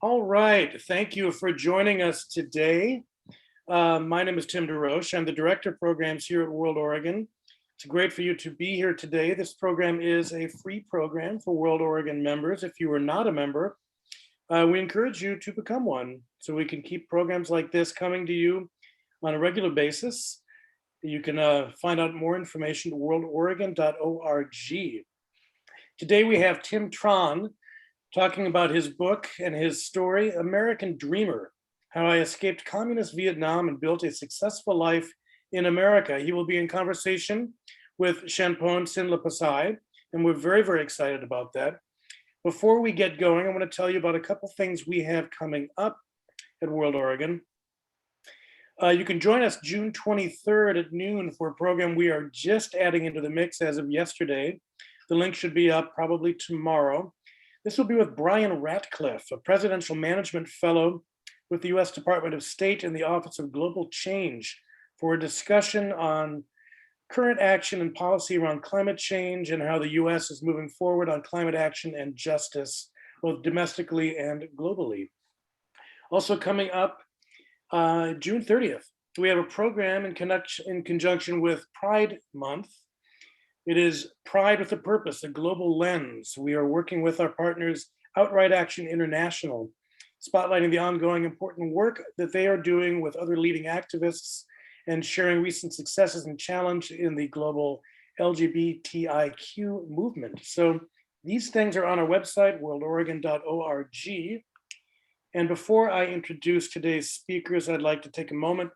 All right, thank you for joining us today. My name is Tim DeRoche. I'm the Director of Programs here at World Oregon. It's great for you to be here today. This program is a free program for World Oregon members. If you are not a member, we encourage you to become one so we can keep programs like this coming to you on a regular basis. You can find out more information at worldoregon.org. Today we have Tim Tran talking about his book and his story, American Dreamer, How I Escaped Communist Vietnam and Built a Successful Life in America. He will be in conversation with Shanpon Sinlapasai, and we're very, very excited about that. Before we get going, I want to tell you about a couple things we have coming up at World Oregon. You can join us June 23rd at noon for a program we are just adding into the mix as of yesterday. The link should be up probably tomorrow. This will be with Brian Ratcliffe, a presidential management fellow with the US Department of State in the Office of Global Change, for a discussion on current action and policy around climate change and how the US is moving forward on climate action and justice, both domestically and globally. Also coming up June 30th, we have a program in conjunction with Pride Month. It is Pride with a Purpose, a global lens. We are working with our partners, Outright Action International, spotlighting the ongoing important work that they are doing with other leading activists and sharing recent successes and challenge in the global LGBTIQ movement. So these things are on our website, worldoregon.org. And before I introduce today's speakers, I'd like to take a moment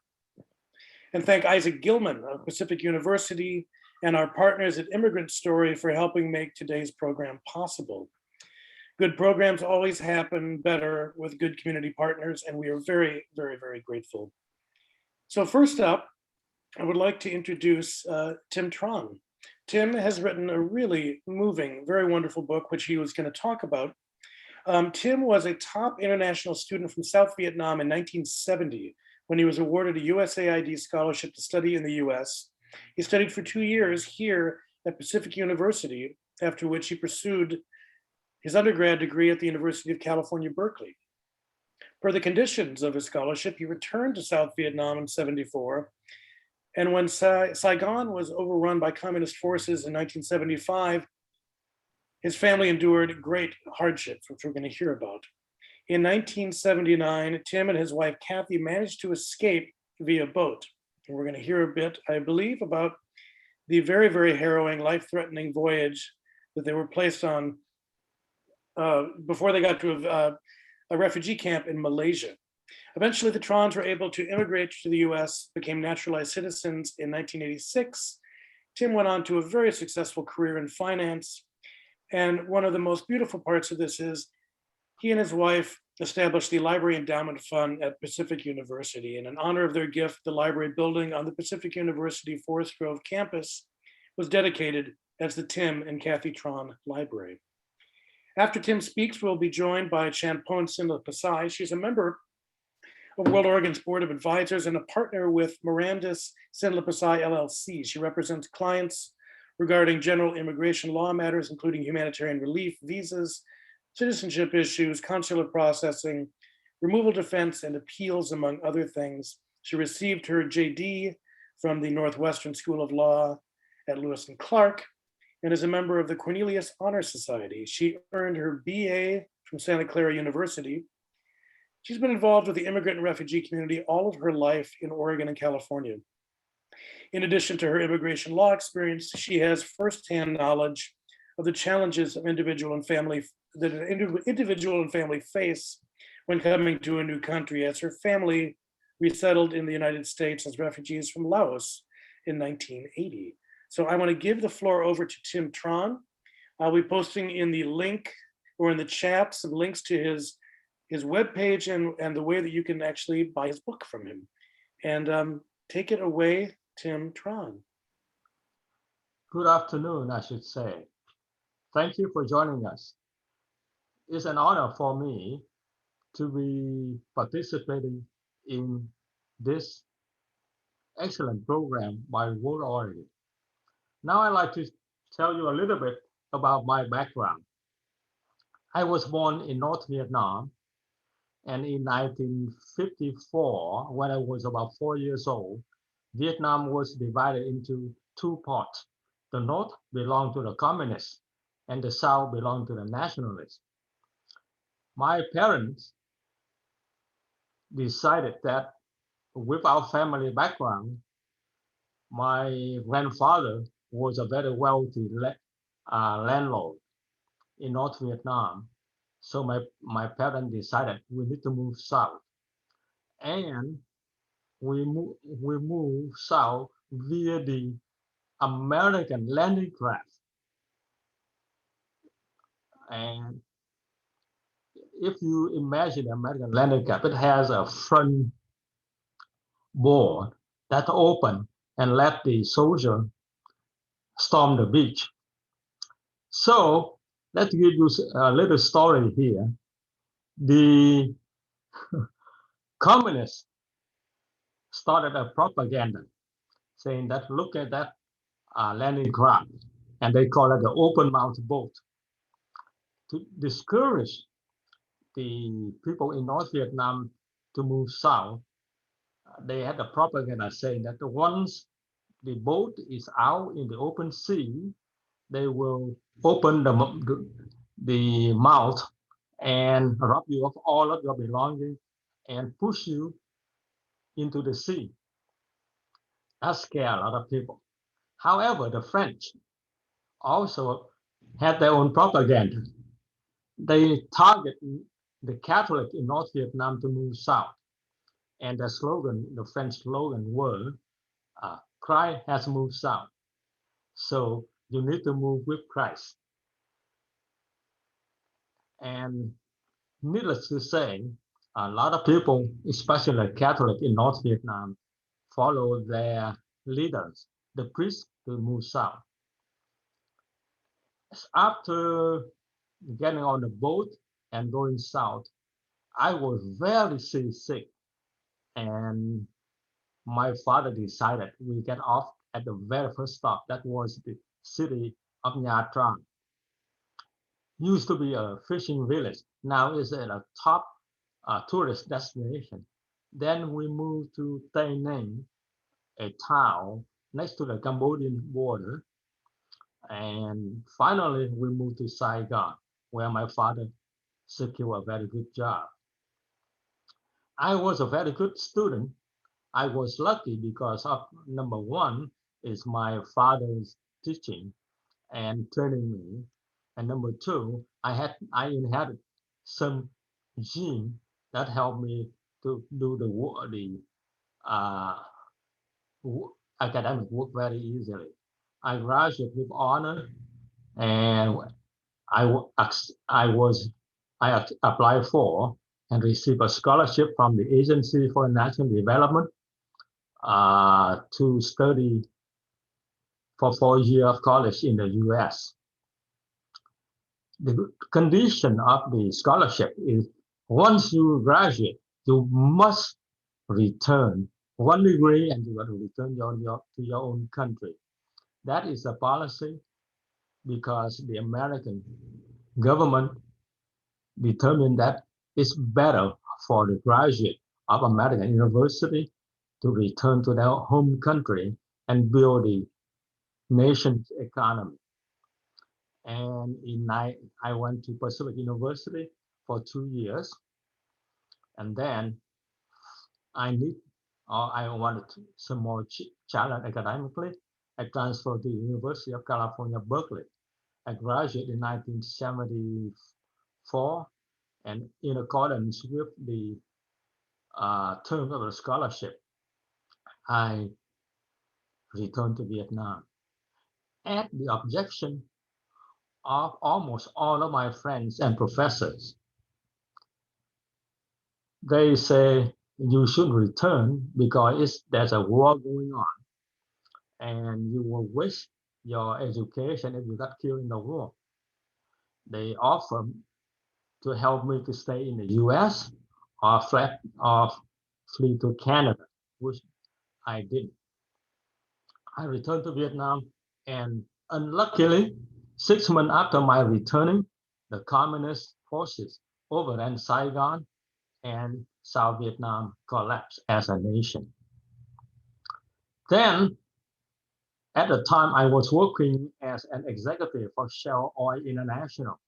and thank Isaac Gilman of Pacific University and our partners at Immigrant Story for helping make today's program possible. Good programs always happen better with good community partners, and we are very, very, very grateful. So first up, I would like to introduce Tim Tran. Tim has written a really moving, very wonderful book, which he was going to talk about. Tim was a top international student from South Vietnam in 1970 when he was awarded a USAID scholarship to study in the US. He studied for 2 years here at Pacific University, after which he pursued his undergrad degree at the University of California, Berkeley. Per the conditions of his scholarship, he returned to South Vietnam in '74, and when Saigon was overrun by communist forces in 1975, his family endured great hardships, which we're going to hear about. In 1979, Tim and his wife, Kathy, managed to escape via boat. And we're going to hear a bit, I believe, about the very, very harrowing, life-threatening voyage that they were placed on before they got to a refugee camp in Malaysia. Eventually, the Trans were able to immigrate to the US, became naturalized citizens in 1986. Tim went on to a very successful career in finance. And one of the most beautiful parts of this is he and his wife established the Library Endowment Fund at Pacific University. And in honor of their gift, the library building on the Pacific University Forest Grove campus was dedicated as the Tim and Kathy Tran Library. After Tim speaks, we'll be joined by Shanpon Sinlapasai. She's a member of World Oregon's Board of Advisors and a partner with Mirandis Sinlapasai LLC. She represents clients regarding general immigration law matters, including humanitarian relief, visas, citizenship issues, consular processing, removal defense, and appeals, among other things. She received her JD from the Northwestern School of Law at Lewis and Clark and is a member of the Cornelius Honor Society. She earned her BA from Santa Clara University. She's been involved with the immigrant and refugee community all of her life in Oregon and California. In addition to her immigration law experience, she has firsthand knowledge of the challenges of individual and family face when coming to a new country, as her family resettled in the United States as refugees from Laos in 1980. So I want to give the floor over to Tim Tran. I'll be posting in the link or in the chat some links to his webpage and the way that you can actually buy his book from him. And take it away, Tim Tran. Good afternoon, I should say. Thank you for joining us. It's an honor for me to be participating in this excellent program by World Oregon. Now I'd like to tell you a little bit about my background. I was born in North Vietnam And in 1954, when I was about 4 years old, Vietnam was divided into two parts. The North belonged to the communists, and the South belonged to the nationalists. My parents decided that with our family background, my grandfather was a very wealthy landlord in North Vietnam. So my parents decided we need to move south. And we moved south via the American landing craft. And if you imagine the American landing craft, it has a front board that open and let the soldier storm the beach. So let's give you a little story here. The communists started a propaganda saying that look at that landing craft, and they call it the open mouth boat to discourage the people in North Vietnam to move south. They had a propaganda saying that once the boat is out in the open sea, they will open the mouth and rob you of all of your belongings and push you into the sea. That scared a lot of people. However, the French also had their own propaganda. They target the Catholic in North Vietnam to move south. And the slogan, the French slogan was, Christ has moved south. So you need to move with Christ. And needless to say, a lot of people, especially Catholic in North Vietnam, follow their leaders, the priests, to move south. After getting on the boat and going south, I was very seasick, and my father decided we get off at the very first stop. That was the city of Nha Trang. Used to be a fishing village. Now it's at a top tourist destination. Then we moved to Tây Ninh, a town next to the Cambodian border. And finally, we moved to Saigon, where my father secured a very good job. I was a very good student. I was lucky because of number one is my father's teaching and training me, and number two, I inherited some gene that helped me to do the uh, academic work very easily. I graduated with honor, and I applied for and received a scholarship from the Agency for National Development to study for 4 years of college in the U.S. The condition of the scholarship is once you graduate, you must return 1 degree and you got to return to your own country. That is a policy because the American government determined that it's better for the graduate of American university to return to their home country and build the nation's economy. And I went to Pacific University for 2 years, and then I wanted some more challenge academically. I transferred to the University of California, Berkeley. I graduated in 1974, and in accordance with the terms of the scholarship, I returned to Vietnam. At the objection of almost all of my friends and professors, they say you should return because there's a war going on, and you will waste your education if you got killed in the war. They offer to help me to stay in the U.S. or flee to Canada, which I did. I returned to Vietnam, and unluckily, 6 months after my returning, the communist forces overran Saigon and South Vietnam collapsed as a nation. Then, at the time, I was working as an executive for Shell Oil International.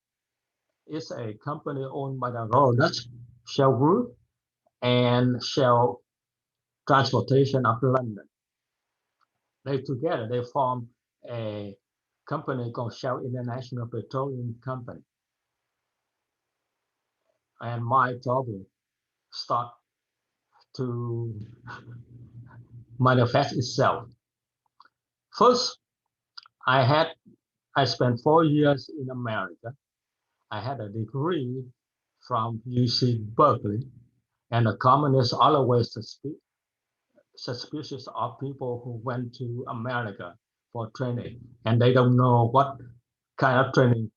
It's a company owned by the Royal Dutch Shell Group and Shell Transportation of London. They formed a company called Shell International Petroleum Company. And my trouble started to manifest itself. First, I spent 4 years in America. I had a degree from UC Berkeley, and the communists always suspicious of people who went to America for training, and they don't know what kind of training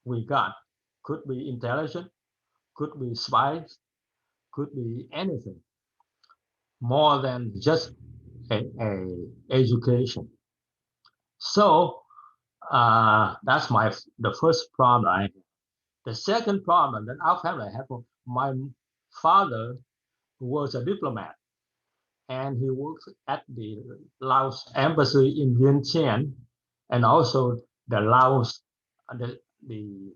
we got. Could be intelligence, could be spies, could be anything more than just a education. So that's the first problem I had. The second problem that our family had, my father was a diplomat, and he worked at the Laos embassy in Vientiane, and also the Laos, the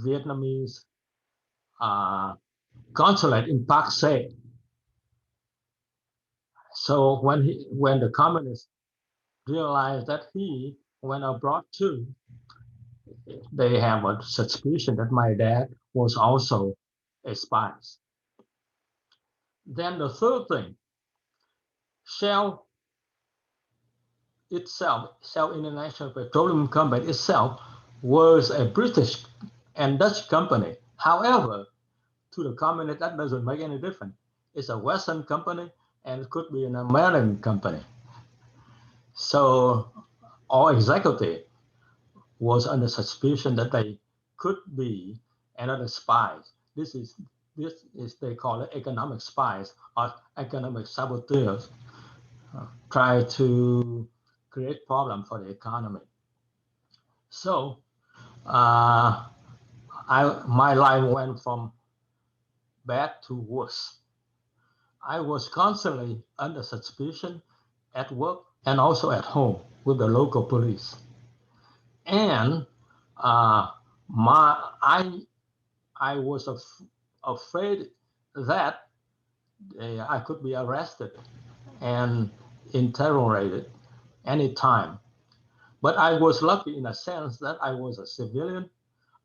Vietnamese consulate in Park Se. So when the communists realized that he went abroad too, they have a suspicion that my dad was also a spy. Then the third thing, Shell itself, Shell International Petroleum Company itself, was a British and Dutch company. However, to the communists, that doesn't make any difference. It's a Western company and it could be an American company. So our executive was under suspicion that they could be another spies. This is they call it economic spies or economic saboteurs, try to create problem for the economy. So my life went from bad to worse. I was constantly under suspicion at work and also at home with the local police. And I was afraid that I could be arrested and interrogated anytime. But I was lucky in a sense that I was a civilian,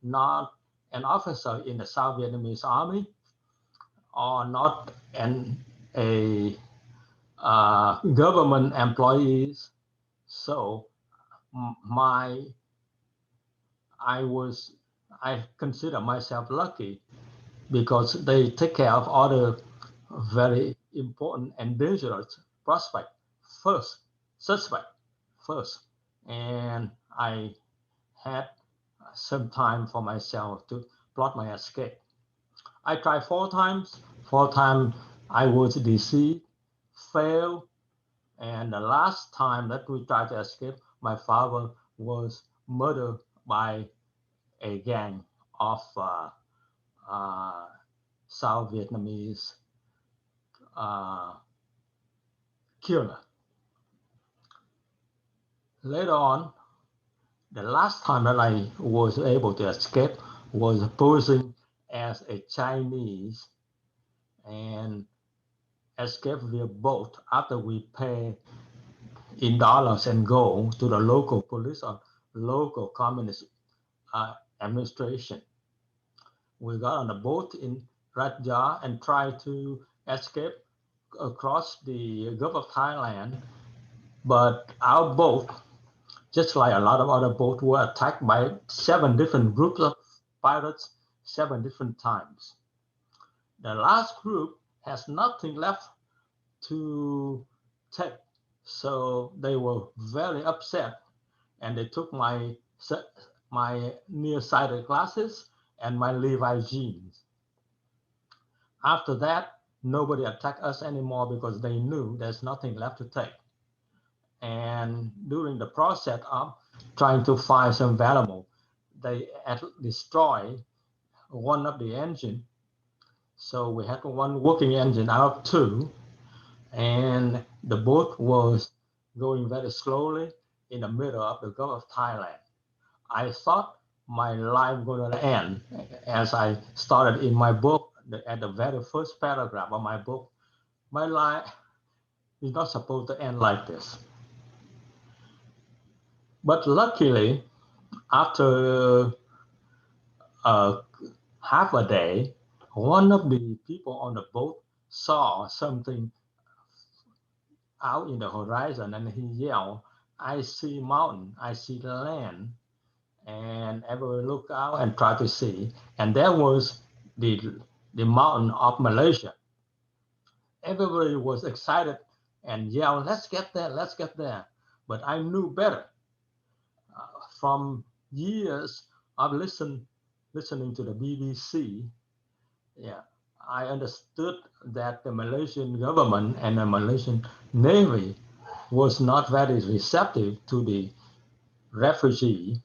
not an officer in the South Vietnamese army, or not a government employee. So I consider myself lucky because they take care of other very important and dangerous suspect first. And I had some time for myself to plot my escape. I tried 4 times. 4 times I was deceived, failed, and the last time that we tried to escape, my father was murdered by a gang of South Vietnamese killer. Later on, the last time that I was able to escape was posing as a Chinese and escape via boat after we pay in dollars and gold to the local police or local communist administration. We got on a boat in Ratja and tried to escape across the Gulf of Thailand, but our boat, just like a lot of other boats, were attacked by 7 different groups of pirates 7 different times. The last group has nothing left to take, so they were very upset, and they took my nearsighted glasses and my Levi jeans. After that, nobody attacked us anymore because they knew there's nothing left to take. And during the process of trying to find some valuable, they destroyed one of the engine. So we had one working engine out of two, and the boat was going very slowly in the middle of the Gulf of Thailand. I thought my life going to end as I started in my book at the very first paragraph of my book. My life is not supposed to end like this. But luckily, after half a day, one of the people on the boat saw something out in the horizon and he yelled, I see mountain, I see the land. And everyone looked out and tried to see. And there was the, the mountain of Malaysia. Everybody was excited and yelled, let's get there, let's get there. But I knew better. From years of listening to the BBC, yeah, I understood that the Malaysian government and the Malaysian Navy was not very receptive to the refugee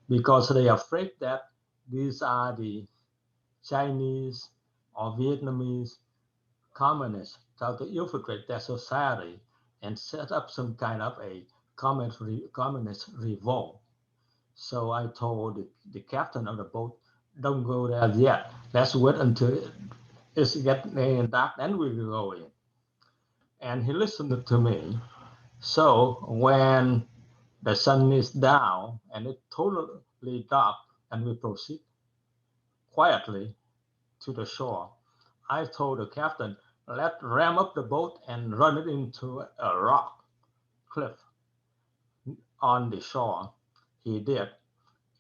because they are afraid that these are the Chinese or Vietnamese communists try to infiltrate their society and set up some kind of a communist revolt. So I told the captain of the boat, don't go there yet. Let's wait until it's getting dark, then we will go in. And he listened to me. So when the sun is down and it's totally dark, and we proceed quietly to the shore, I told the captain, let's ram up the boat and run it into a rock cliff on the shore. He did,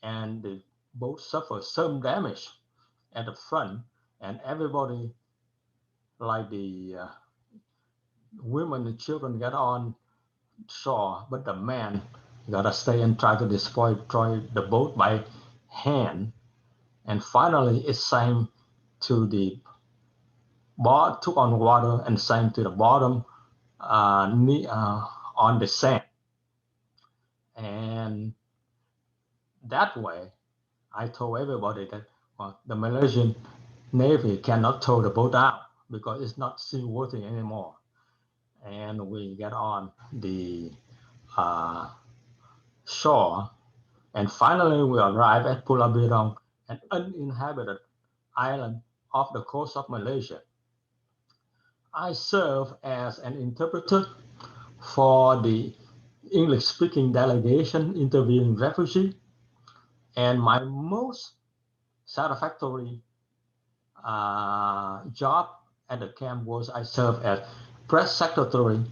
and the boat suffered some damage at the front, and everybody, like the women and children, got on shore, but the man gotta stay and try to destroy the boat by hand. And finally, it sank to the took on water and sank to the bottom on the sand. And that way, I told everybody that the Malaysian Navy cannot tow the boat out because it's not seaworthy anymore. And we get on the uh, shore, and finally we arrive at Pulau Birong, an uninhabited island off the coast of Malaysia. I serve as an interpreter for the English-speaking delegation interviewing refugees, and my most satisfactory job at the camp was I served as press secretary.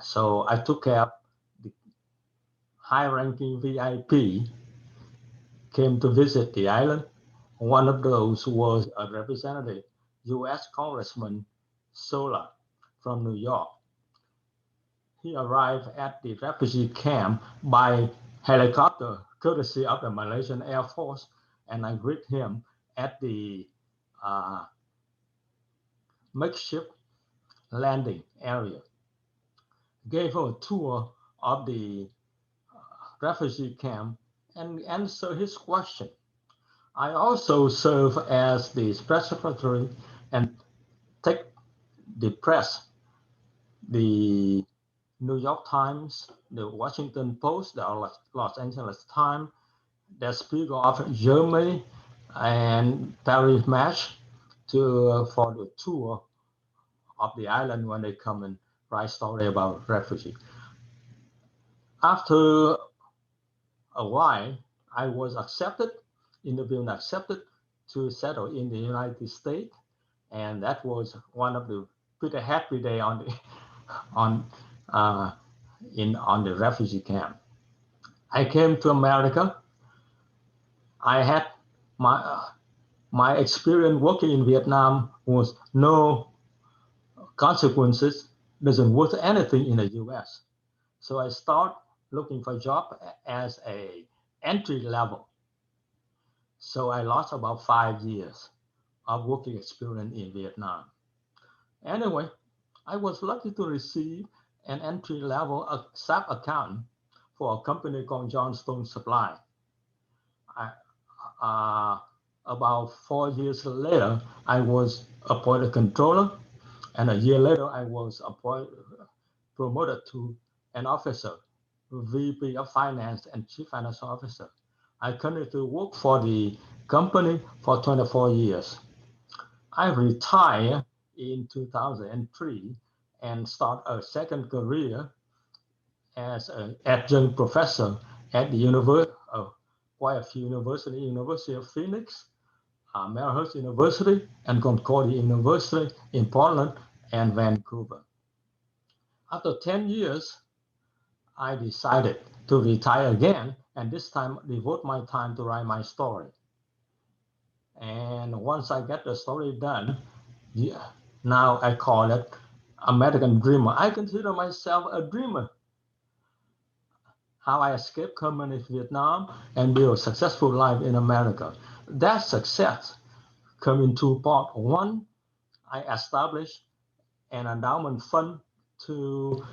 So I took care of the high-ranking VIP came to visit the island. One of those was a representative, U.S. Congressman Sola from New York. He arrived at the refugee camp by helicopter, courtesy of the Malaysian Air Force, and I greet him at the uh, makeshift landing area. Gave him a tour of the refugee camp and answer his question. I also serve as the press secretary and take the press, the New York Times, the Washington Post, the Los Angeles Times, the Spiegel of Germany, and Paris Match for the tour of the island when they come and write story about refugees. After a while, I was interviewed and accepted to settle in the United States, and that was one of the pretty happy day on uh, on the refugee camp. I came to America. I had my experience working in Vietnam was no consequences, doesn't worth anything in the U.S. So I start looking for a job as a entry level. So I lost about 5 years of working experience in Vietnam. Anyway, I was lucky to receive an entry level SAP account for a company called Johnstone Supply. I, uh, About 4 years later, I was appointed controller, and a year later, I was promoted to an officer, VP of Finance and Chief Financial Officer. I continued to work for the company for 24 years. I retired in 2003 and started a second career as an adjunct professor at the YF University of Phoenix, Melhurst University, and Concordia University in Portland and Vancouver. After 10 years, I decided to retire again, and this time devote my time to write my story. And once I get the story done, yeah, now I call it American Dreamer. I consider myself a dreamer. How I escaped communist Vietnam and built a successful life in America. That success came in two parts. One, I established an endowment fund to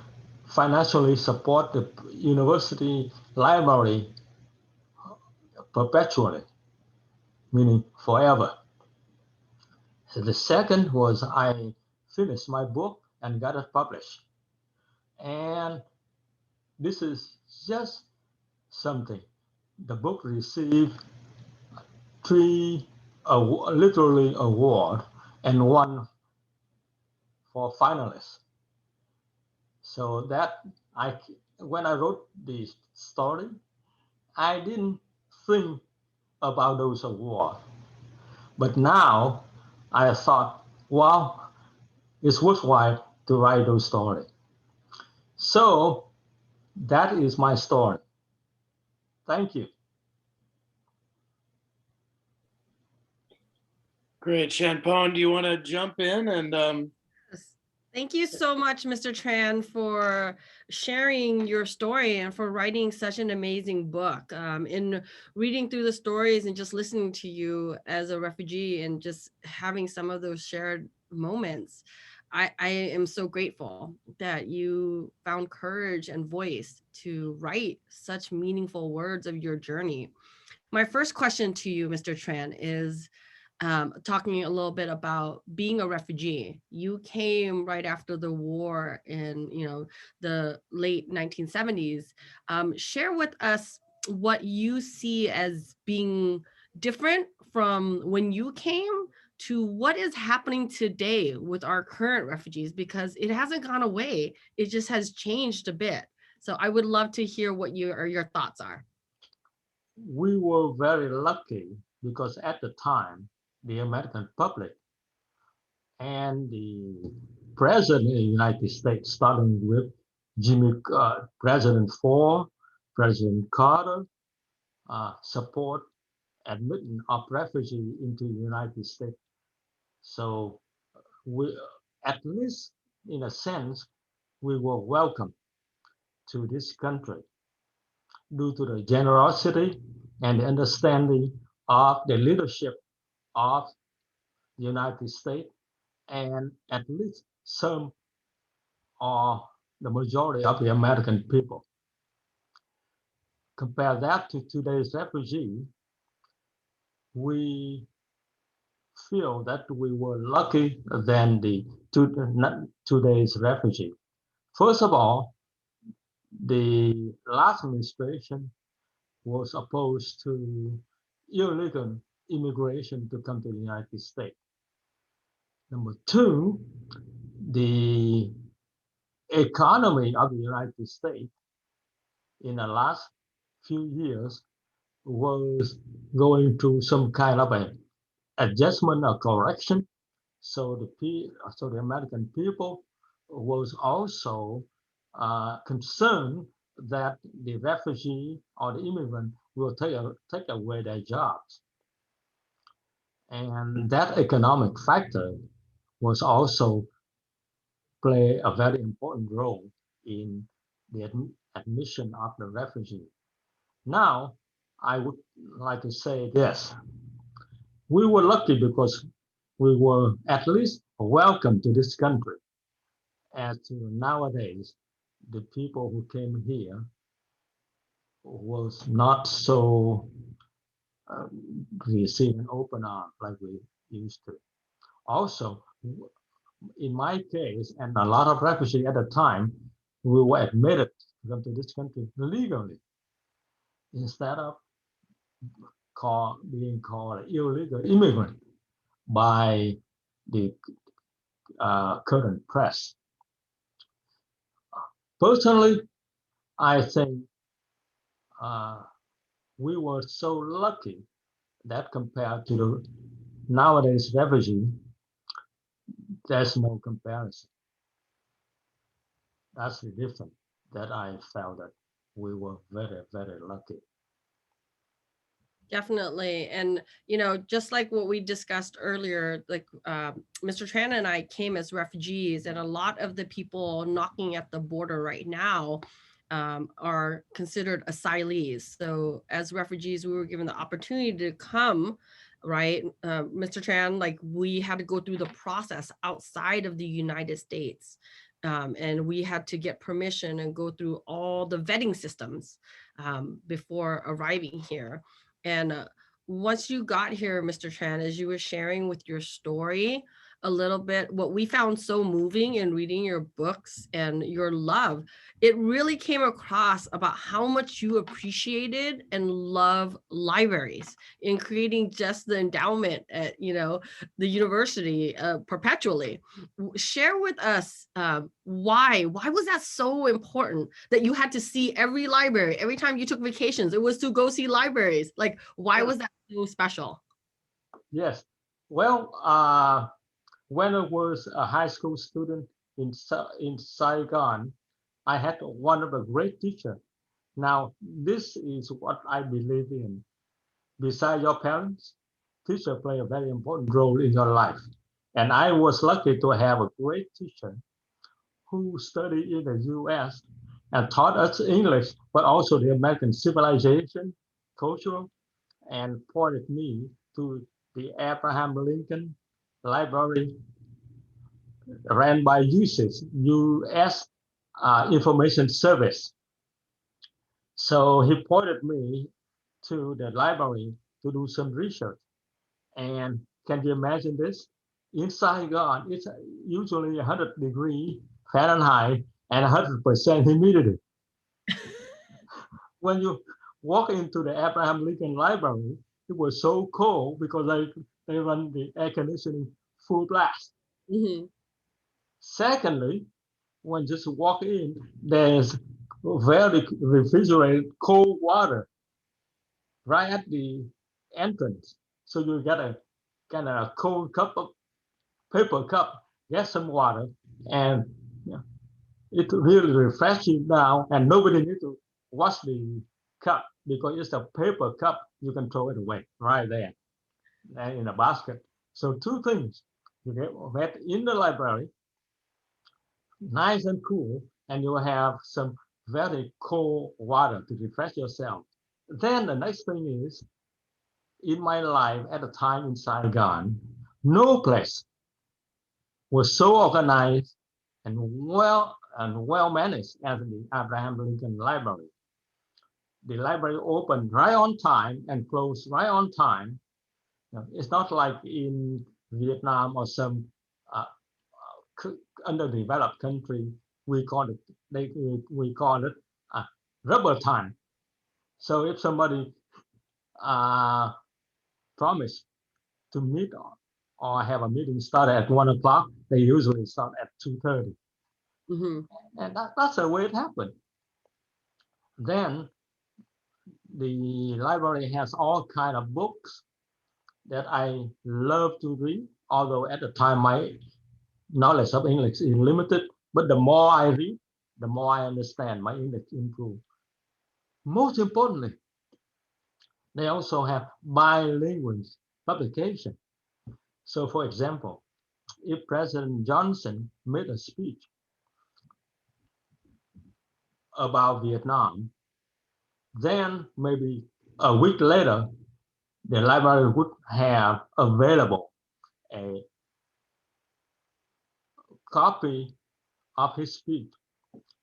financially support the university library perpetually, meaning forever. The second was I finished my book and got it published. And this is just something. The book received three literally award and one for finalists. So that when I wrote the story, I didn't think about those awards. But now I thought, wow, it's worthwhile to write those stories. So that is my story. Thank you. Great. Champon, do you want to jump in? And Yes. Thank you so much, Mr. Tran, for sharing your story and for writing such an amazing book. In reading through the stories and just listening to you as a refugee and just having some of those shared moments, I am so grateful that you found courage and voice to write such meaningful words of your journey. My first question to you, Mr. Tran, is talking a little bit about being a refugee. You came right after the war in, the late 1970s. Share with us what you see as being different from when you came to what is happening today with our current refugees, because it hasn't gone away. It just has changed a bit. So I would love to hear what your thoughts are. We were very lucky because at the time, the American public and the president of the United States, starting with President Ford, President Carter, support admission of refugees into the United States. So we, at least in a sense, we were welcome to this country due to the generosity and the understanding of the leadership of the United States and at least some or the majority of the American people. Compare that to today's refugee, we feel that we were lucky than today's refugee. First of all, the last administration was opposed to illegal immigration to come to the United States. Number two, the economy of the United States in the last few years was going through some kind of an adjustment or correction. So the American people was also concerned that the refugee or the immigrant will take away their jobs. And that economic factor was also play a very important role in the admission of the refugee. Now, I would like to say this. We were lucky because we were at least welcome to this country. As to nowadays, the people who came here was not so receive an open arm like we used to. Also, in my case, and a lot of refugees at the time, we were admitted to come to this country legally instead of being called illegal immigrant by the current press. Personally, I think we were so lucky that compared to the nowadays refugee, there's no comparison. That's the difference that I felt that we were very, very lucky. Definitely. And, just like what we discussed earlier, like Mr. Tran and I came as refugees, and a lot of the people knocking at the border right now are considered asylees. So as refugees, we were given the opportunity to come, right? Mr. Tran, like we had to go through the process outside of the United States. And we had to get permission and go through all the vetting systems before arriving here. And once you got here, Mr. Tran, as you were sharing with your story a little bit, what we found so moving in reading your books and your love, it really came across about how much you appreciated and love libraries in creating just the endowment at, the university perpetually. Share with us why was that so important that you had to see every library every time you took vacations? It was to go see libraries. Like, why was that so special? Yes. Well, when I was a high school student in Saigon, I had one of the great teachers. Now, this is what I believe in. Besides your parents, teachers play a very important role in your life. And I was lucky to have a great teacher who studied in the US and taught us English, but also the American civilization, cultural, and pointed me to the Abraham Lincoln Library ran by US Information Service. So he pointed me to the library to do some research. And can you imagine this? In Saigon, it's usually 100 degrees Fahrenheit and 100% humidity. When you walk into the Abraham Lincoln Library, it was so cold because they run the air conditioning full blast. Mm-hmm. Secondly, when just walk in, there's very refrigerated cold water right at the entrance. So you get a kind of a cold paper cup, get some water, and it really refreshes you now, and nobody needs to wash the cup because it's a paper cup. You can throw it away right there in a basket. So two things: you get wet in the library, nice and cool, and you have some very cold water to refresh yourself. Then the next thing is, in my life at the time in Saigon, no place was so organized and well managed as the Abraham Lincoln Library. The library opened right on time and closed right on time. It's not like in Vietnam or some underdeveloped country. We call it rubber time. So if somebody promised to meet or have a meeting started at 1 o'clock, they usually start at 2:30. Mm-hmm. And that's the way it happened. Then the library has all kind of books that I love to read, although at the time my knowledge of English is limited. But the more I read, the more I understand, my English improves. Most importantly, they also have bilingual publication. So for example, if President Johnson made a speech about Vietnam, then maybe a week later, the library would have available a copy of his speech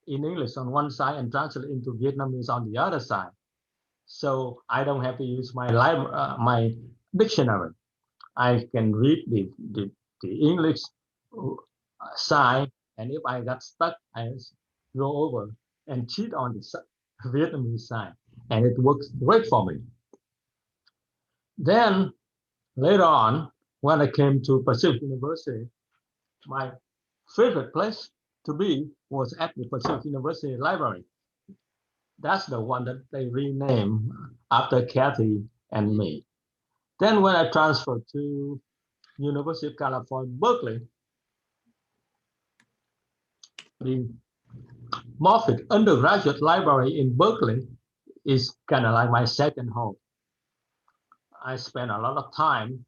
in English on one side and translated into Vietnamese on the other side. So I don't have to use my dictionary. I can read the English side, and if I got stuck, I go over and cheat on the Vietnamese side, and it works great for me. Then later on, when I came to Pacific University, my favorite place to be was at the Pacific University Library. That's the one that they renamed after Kathy and me. Then when I transferred to University of California, Berkeley, the Moffitt Undergraduate Library in Berkeley is kind of like my second home. I spend a lot of time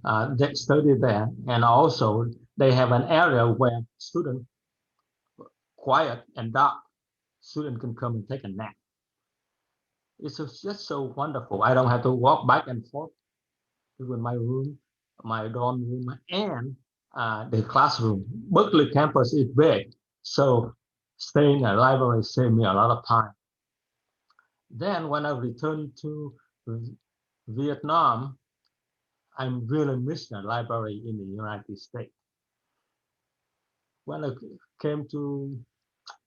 that study there, and also they have an area where students, quiet and dark, students can come and take a nap. It's just so wonderful. I don't have to walk back and forth between my room, my dorm room, and the classroom. Berkeley campus is big, so staying in a library saved me a lot of time. Then when I returned to Vietnam, I really missed the library in the United States. When I came to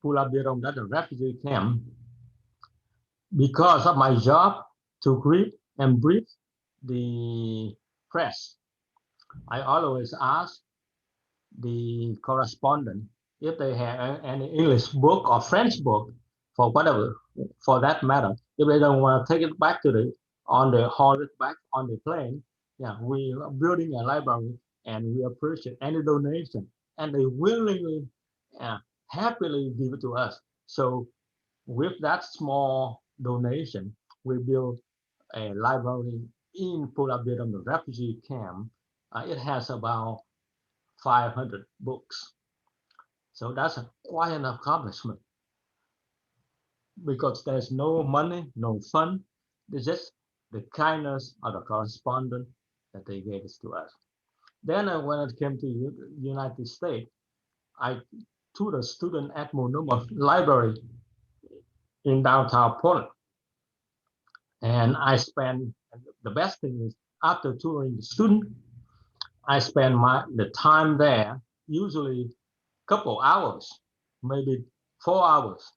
Pulau Birom, that's a refugee camp, because of my job to read and brief the press, I always ask the correspondent if they have any English book or French book, for whatever, for that matter. If they don't want to take it back to haul it back on the plane, yeah, we are building a library and we appreciate any donation, and they willingly, happily give it to us. So with that small donation, we built a library in Pulau Birom, the refugee camp. It has about 500 books. So that's quite an accomplishment, because there's no money, no fund. It's just the kindness of the correspondent that they gave it to us. Then when it came to United States, I tutored a student at Monoma Library in downtown Portland. And I spent, the best thing is, after tutoring the student, I spend the time there, usually a couple hours, maybe 4 hours,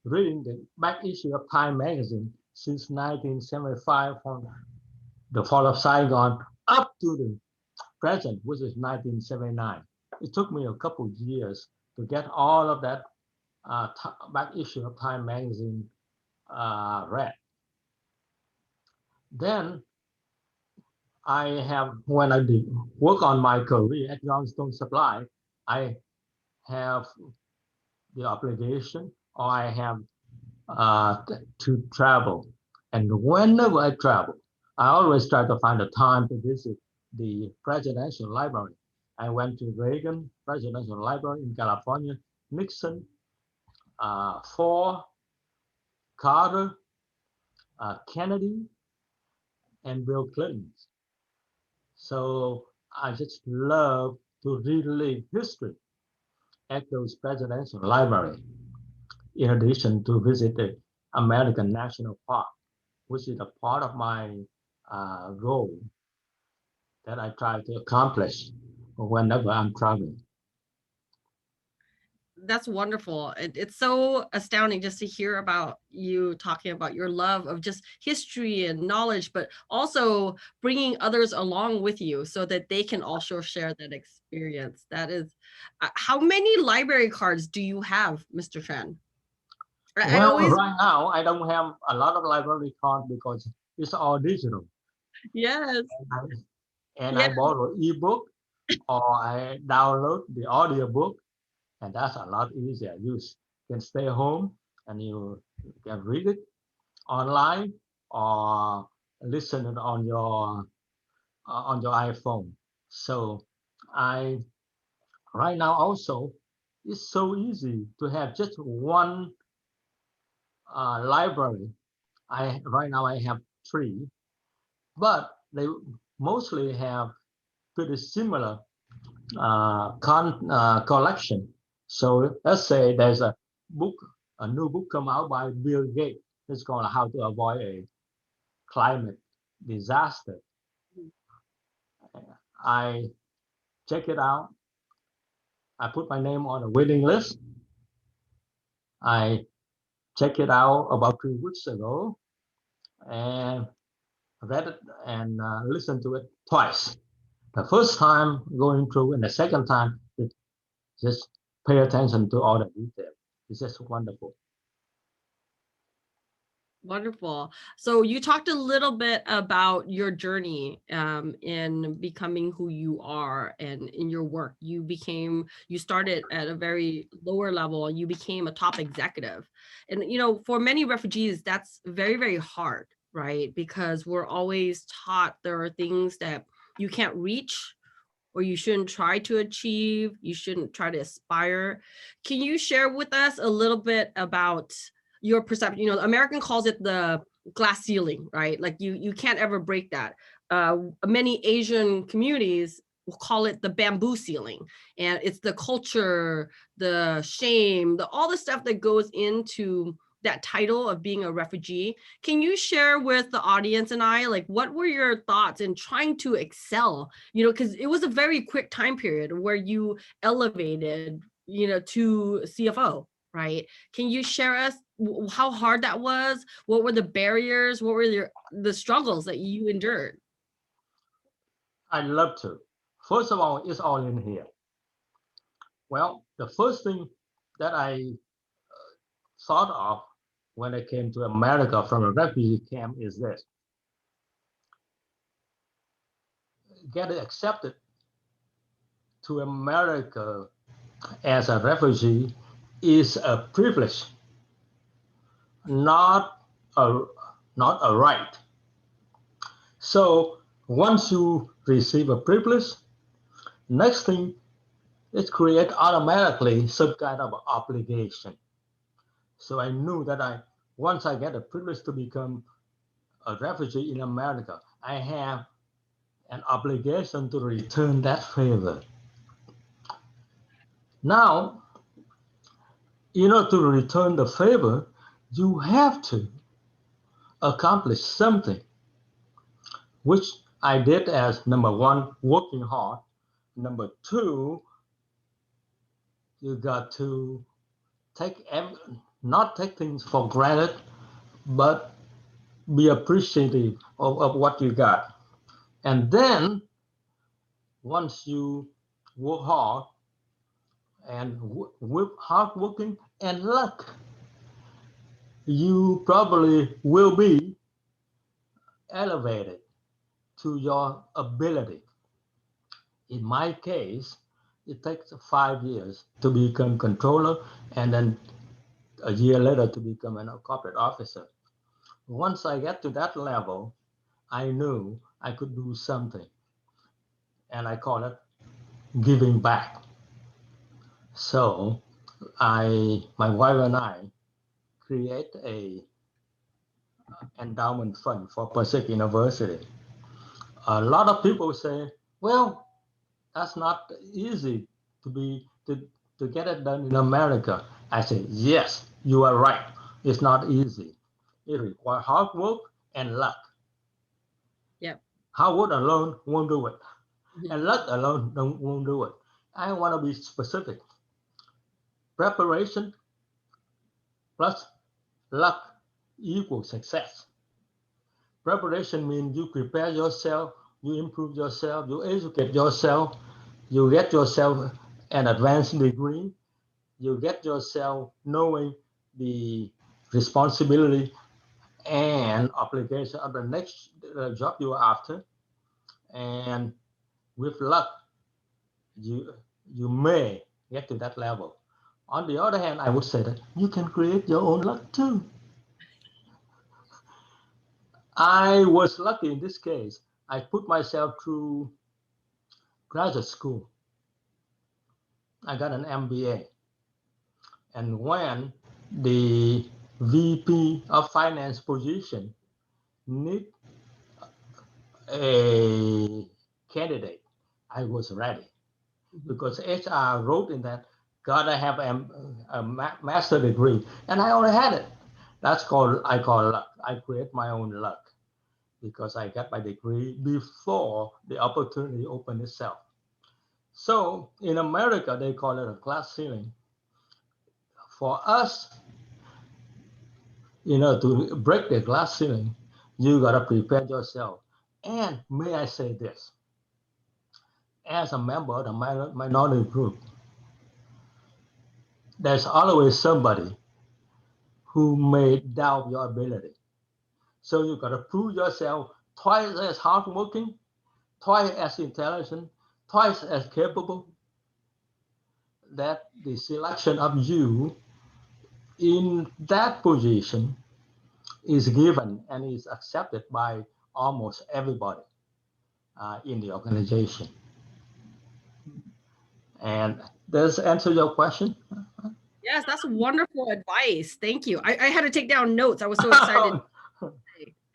reading the back issue of Time magazine since 1975, from the fall of Saigon up to the present, which is 1979. It took me a couple of years to get all of that back issue of Time magazine read. Then when I did work on my career at Johnstone Supply, I have the obligation, or I have to travel. And whenever I travel, I always try to find a time to visit the Presidential Library. I went to Reagan Presidential Library in California, Nixon, Ford, Carter, Kennedy, and Bill Clinton. So I just love to relive history at those presidential libraries, in addition to visit the American National Park, which is a part of my goal that I try to accomplish whenever I'm traveling. That's wonderful. It's so astounding just to hear about you talking about your love of just history and knowledge, but also bringing others along with you so that they can also share that experience. That is, how many library cards do you have, Mr. Tran? Right now, I don't have a lot of library cards because it's all digital. Yes. And I borrow ebook, or I download the audio book, and that's a lot easier. You can stay home and you can read it online or listen it on your iPhone. So right now also, it's so easy to have just one library. Right now I have 3, but they mostly have pretty similar collection. So let's say there's a new book come out by Bill Gates. It's called How to Avoid climate disaster. I check it out. I put my name on a waiting list. I checked it out about 2 weeks ago and read it and listened to it twice. The first time going through and the second time, just pay attention to all the details. It's just wonderful. Wonderful. So you talked a little bit about your journey in becoming who you are, and in your work. You started at a very lower level and you became a top executive. And, for many refugees, that's very, very hard, right? Because we're always taught there are things that you can't reach, or you shouldn't try to achieve, you shouldn't try to aspire. Can you share with us a little bit about your perception? American calls it the glass ceiling, right? Like you can't ever break that. Many Asian communities will call it the bamboo ceiling, and it's the culture, the shame, all the stuff that goes into that title of being a refugee. Can you share with the audience and I, like, what were your thoughts in trying to excel? Because it was a very quick time period where you elevated, to CFO, right? Can you share us how hard that was? What were the barriers? What were the struggles that you endured? I'd love to. First of all, it's all in here. Well, the first thing that I thought of when I came to America from a refugee camp is this: get accepted to America as a refugee is a privilege, not a right. So once you receive a privilege, next thing, it creates automatically some kind of obligation. So I knew that once I get a privilege to become a refugee in America, I have an obligation to return that favor. Now, to return the favor, you have to accomplish something, which I did as number one, working hard. Number two, you got to not take things for granted, but be appreciative of what you got. And then once you work hard, and with hard working and luck, you probably will be elevated to your ability. In my case, it takes 5 years to become controller, and then a year later to become a corporate officer. Once I get to that level, I knew I could do something, and I call it giving back. So my wife and I create a endowment fund for Pacific University. A lot of people say, well, that's not easy to get it done in America. I say, yes, you are right. It's not easy. It requires hard work and luck. Yep. Hard work alone won't do it. And luck alone won't do it. I want to be specific. Preparation plus luck equals success. Preparation means you prepare yourself, you improve yourself, you educate yourself, you get yourself an advanced degree, you get yourself knowing the responsibility and obligation of the next job you are after. And with luck, you may get to that level. On the other hand, I would say that you can create your own luck too. I was lucky in this case. I put myself through graduate school. I got an MBA. And when the VP of finance position need a candidate, I was ready, because HR wrote in that, gotta have a master degree, and I already had it. I call luck. I create my own luck. because I got my degree before the opportunity opened itself. So in America, they call it a glass ceiling. For us, to break the glass ceiling, you gotta prepare yourself. And may I say this, as a member of the minority group, there's always somebody who may doubt your ability. So you gotta prove yourself twice as hardworking, twice as intelligent, twice as capable, that the selection of you in that position is given and is accepted by almost everybody in the organization. And does that answer your question? Yes, that's wonderful advice. Thank you. I had to take down notes. I was so excited.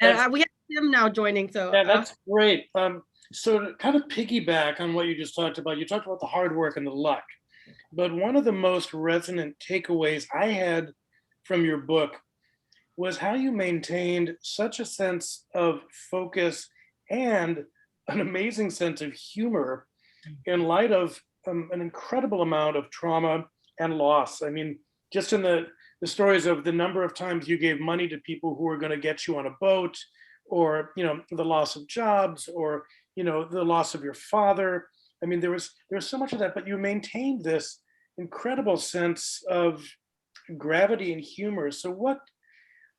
And we have Tim now joining. So yeah, that's great. So to kind of piggyback on what you just talked about, you talked about the hard work and the luck. But one of the most resonant takeaways I had from your book was how you maintained such a sense of focus and an amazing sense of humor in light of an incredible amount of trauma and loss. I mean, just in the stories of the number of times you gave money to people who were going to get you on a boat, or the loss of jobs, or the loss of your father. I mean, there was so much of that, but you maintained this incredible sense of gravity and humor. So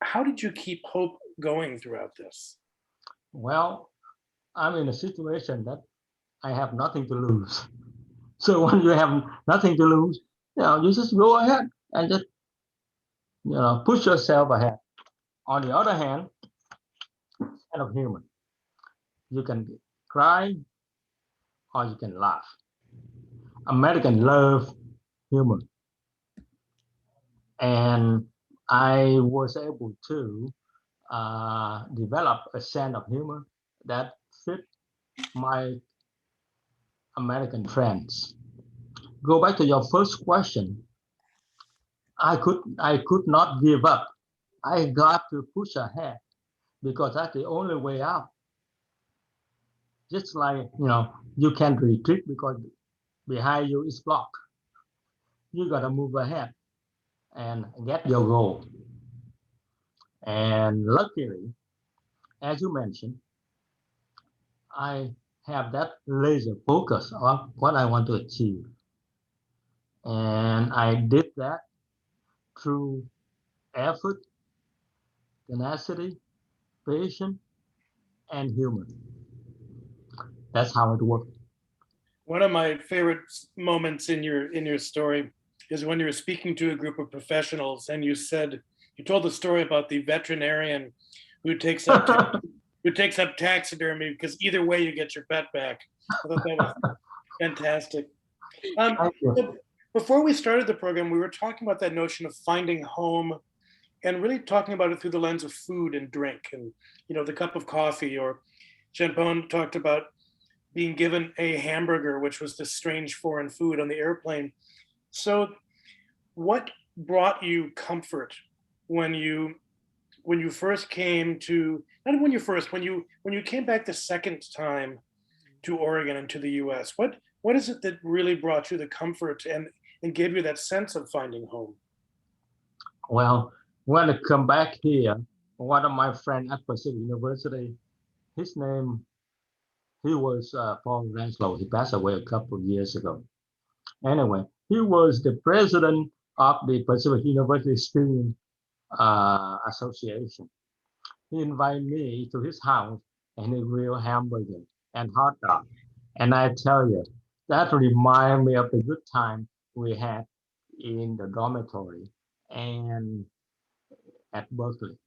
how did you keep hope going throughout this? Well, I'm in a situation that I have nothing to lose. So when you have nothing to lose, you just go ahead and just, push yourself ahead. On the other hand, kind of humor. You can cry or you can laugh. Americans love humor. And I was able to develop a sense of humor that fit my American friends. Go back to your first question. I could not give up. I got to push ahead because that's the only way out. Just like you can't retreat because behind you is blocked. You gotta move ahead and get your goal. And luckily, as you mentioned, I have that laser focus on what I want to achieve. And I did that through effort, tenacity, patience, and humor. That's how it worked. One of my favorite moments in your story is when you were speaking to a group of professionals and you told the story about the veterinarian who takes up taxidermy because either way you get your pet back. I thought that was fantastic. So before we started the program, we were talking about that notion of finding home and really talking about it through the lens of food and drink and the cup of coffee, or Champon talked about being given a hamburger, which was this strange foreign food on the airplane. So what brought you comfort when you first came to, not when you came back the second time to Oregon and to the US? What is it that really brought you the comfort and gave you that sense of finding home? Well, when I come back here, one of my friends at Pacific University, his name, he was Paul Renslow. He passed away a couple of years ago. Anyway, he was the president of the Pacific University Student Association. He invited me to his house and he grilled hamburger and hot dog. And I tell you, that reminded me of the good time we had in the dormitory and at Berkeley.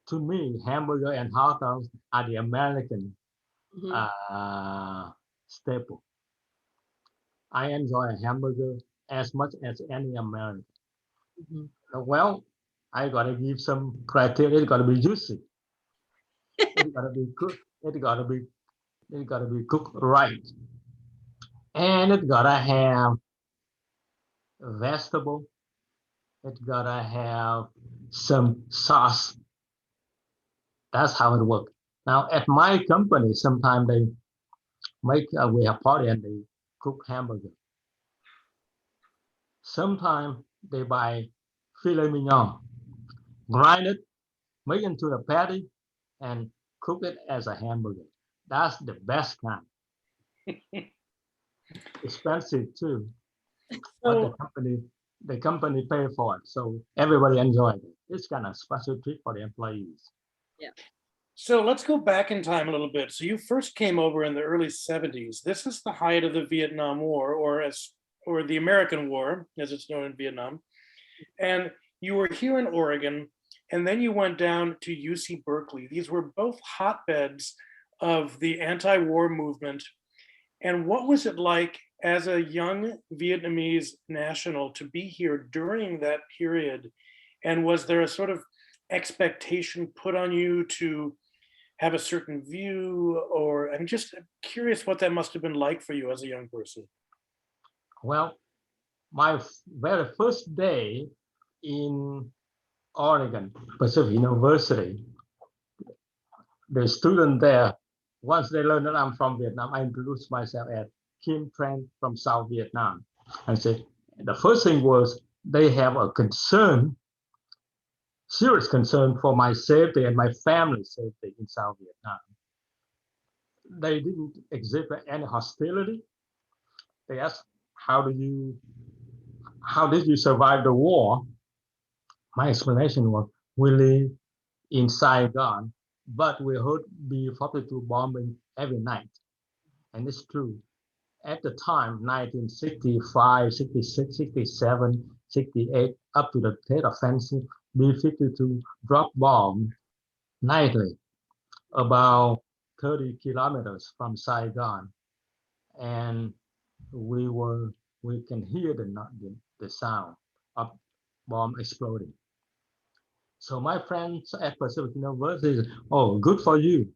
To me, hamburger and hot dogs are the American staple. I enjoy a hamburger as much as any American. Well, I gotta give some criteria. It gotta be juicy. It gotta be cooked. It gotta be cooked right, and it gotta have vegetable. It gotta have some sauce. That's how it works. Now at my company, sometimes they we have party and they cook hamburger. Sometimes they buy filet mignon, grind it, make into a patty, and cook it as a hamburger. That's the best kind. Expensive too, but So, the company pay for it, so everybody enjoyed it. It's kind of special treat for the employees. so let's go back in time a little bit. So you first came over in the early 70s. This is the height of the Vietnam War, or the American War, as it's known in Vietnam. And you were here in Oregon, and then you went down to UC Berkeley. These were both hotbeds of the anti-war movement. And what was it like as a young Vietnamese national to be here during that period? And was there a sort of expectation put on you to have a certain view? Or I'm just curious what that must have been like for you as a young person. Well, my very first day in Oregon Pacific University, the student there, once they learned that I'm from Vietnam, I introduced myself as Tim Tran from South Vietnam. And said, the first thing was they have a concern, serious concern for my safety and my family's safety in South Vietnam. They didn't exhibit any hostility. They asked, how did you survive the war? My explanation was, we live in Saigon, but we heard B-52 bombing every night. And it's true. At the time, 1965, 66, 67, 68, up to the Tet Offensive, B-52 dropped bombs nightly about 30 kilometers from Saigon. And we can hear the sound of bomb exploding. So my friends at Pacific University said, oh, good for you.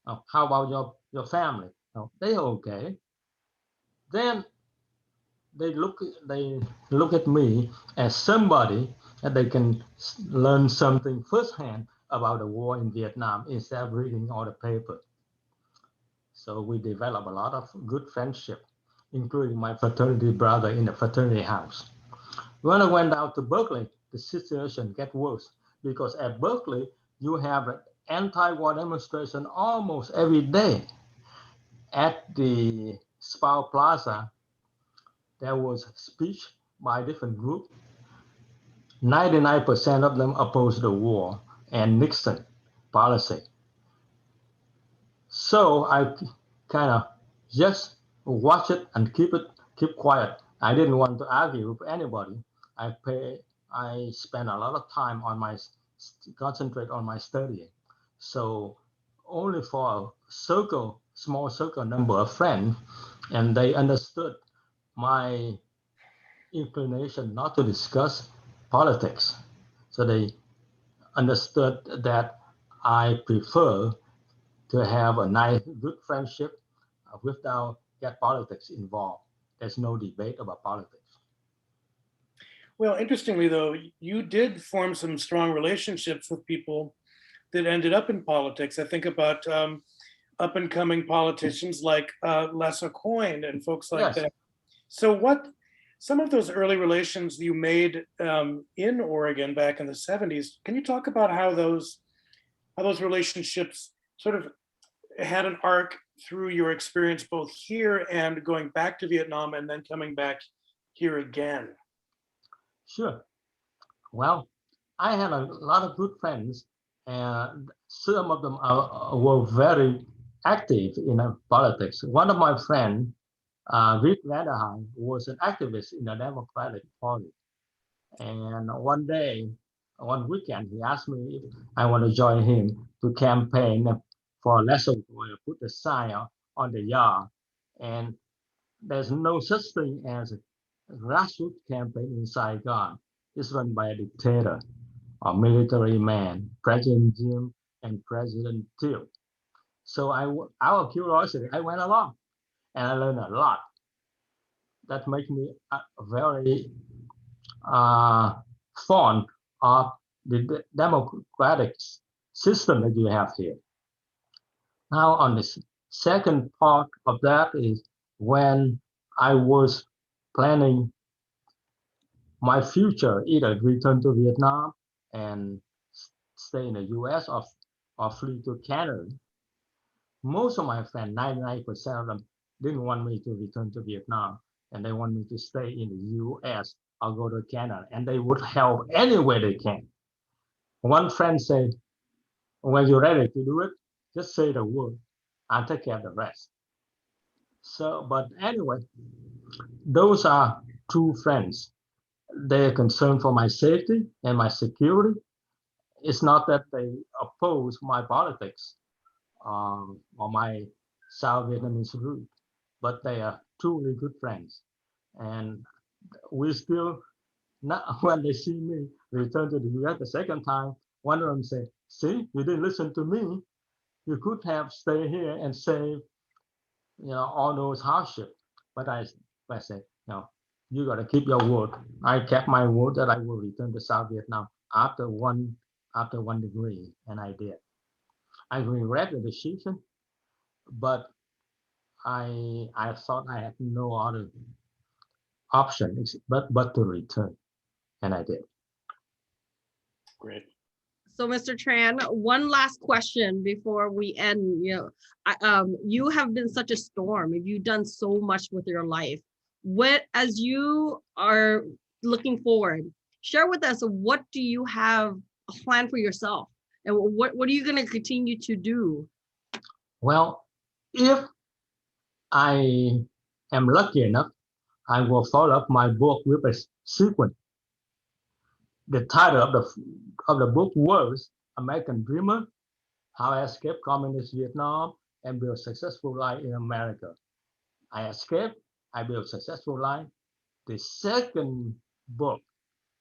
How about your family? Oh, they're okay. Then they look at me as somebody that they can learn something firsthand about the war in Vietnam instead of reading all the paper. So we developed a lot of good friendship, including my fraternity brother in the fraternity house. When I went out to Berkeley, the situation get worse because at Berkeley, you have an anti-war demonstration almost every day. At the Spa Plaza, there was speech by different groups. 99% of them opposed the war and Nixon policy. So I kind of just watch it and keep quiet. I didn't want to argue with anybody. I spent a lot of time on concentrate on my studying. So only for a small circle number of friends, and they understood my inclination not to discuss politics. So they understood that I prefer to have a nice, good friendship without get politics involved. There's no debate about politics. Well, interestingly, though, you did form some strong relationships with people that ended up in politics. I think about up and coming politicians like Lessa Coyne and folks like Yes. that. So some of those early relations you made in Oregon back in the 70s, can you talk about how those relationships sort of had an arc through your experience both here and going back to Vietnam and then coming back here again? Sure. Well, I had a lot of good friends, and some of them were very active in politics. One of my friends, Rick Vanderheim, was an activist in the Democratic Party. And one weekend, he asked me if I want to join him to campaign for lesser oil, put the sign on the yard. And there's no such thing as a grassroots campaign in Saigon. It's run by a dictator, a military man, President Jim and President Till. So out of curiosity, I went along and I learned a lot. That made me very fond of the democratic system that you have here. Now, on the second part of that is when I was planning my future, either return to Vietnam and stay in the US or flee to Canada. Most of my friends, 99% of them, didn't want me to return to Vietnam, and they want me to stay in the US or go to Canada, and they would help any way they can. One friend said, when you're ready to do it, just say the word. I'll take care of the rest. So, but anyway, those are true friends. They are concerned for my safety and my security. It's not that they oppose my politics or my South Vietnamese route, but they are truly good friends. And we still, not, when they see me return to the US the second time, one of them say, see, you didn't listen to me. You could have stayed here and saved, all those hardships. But I said, no, you got to keep your word. I kept my word that I will return to South Vietnam after one degree, and I did. I regret the decision, but I thought I had no other option but to return, and I did. Great. So, Mr. Tran, one last question before we end. You have been such a storm. You've done so much with your life. As you are looking forward, share with us, what do you have planned for yourself? And what are you going to continue to do? Well, if I am lucky enough, I will follow up my book with a sequel. The title of the book was American Dreamer: How I Escaped Communist Vietnam and Built a Successful Life in America. I escaped, I built a successful life. The second book,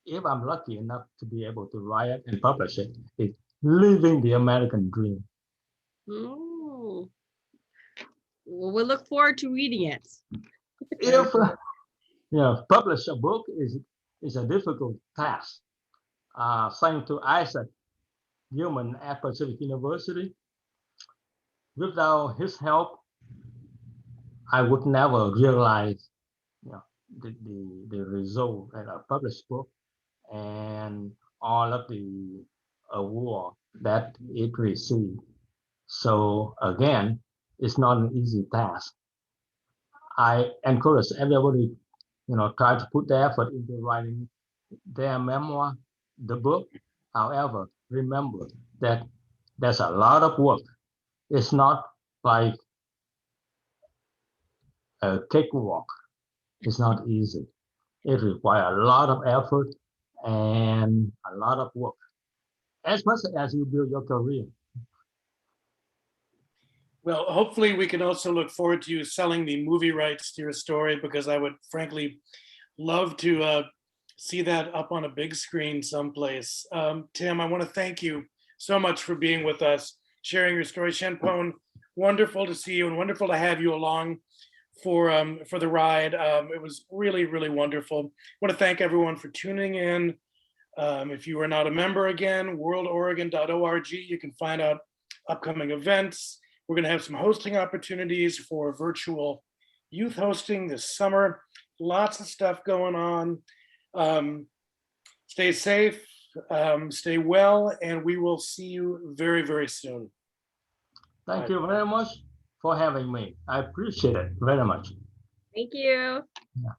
if I'm lucky enough to be able to write it and publish it, is Living the American Dream. Oh. Well, we look forward to reading it. If publish a book is a difficult task. Thanks to Isaac Gilman at Pacific University. Without his help, I would never realize the result in a published book and all of the award that it received. So again, it's not an easy task. I encourage everybody, try to put the effort into writing their memoir, the book. However, remember that there's a lot of work. It's not like a cakewalk. It's not easy. It requires a lot of effort and a lot of work, as much as you build your career. Well, hopefully we can also look forward to you selling the movie rights to your story, because I would frankly love to see that up on a big screen someplace. Tim, I want to thank you so much for being with us, sharing your story. Shen Pon, wonderful to see you and wonderful to have you along for the ride. It was really, really wonderful. I want to thank everyone for tuning in. If you are not a member, again, worldoregon.org, you can find out upcoming events. We're going to have some hosting opportunities for virtual youth hosting this summer. Lots of stuff going on. Stay safe, stay well, and we will see you very, very soon. Thank you very much for having me. I appreciate it very much. Thank you. Yeah.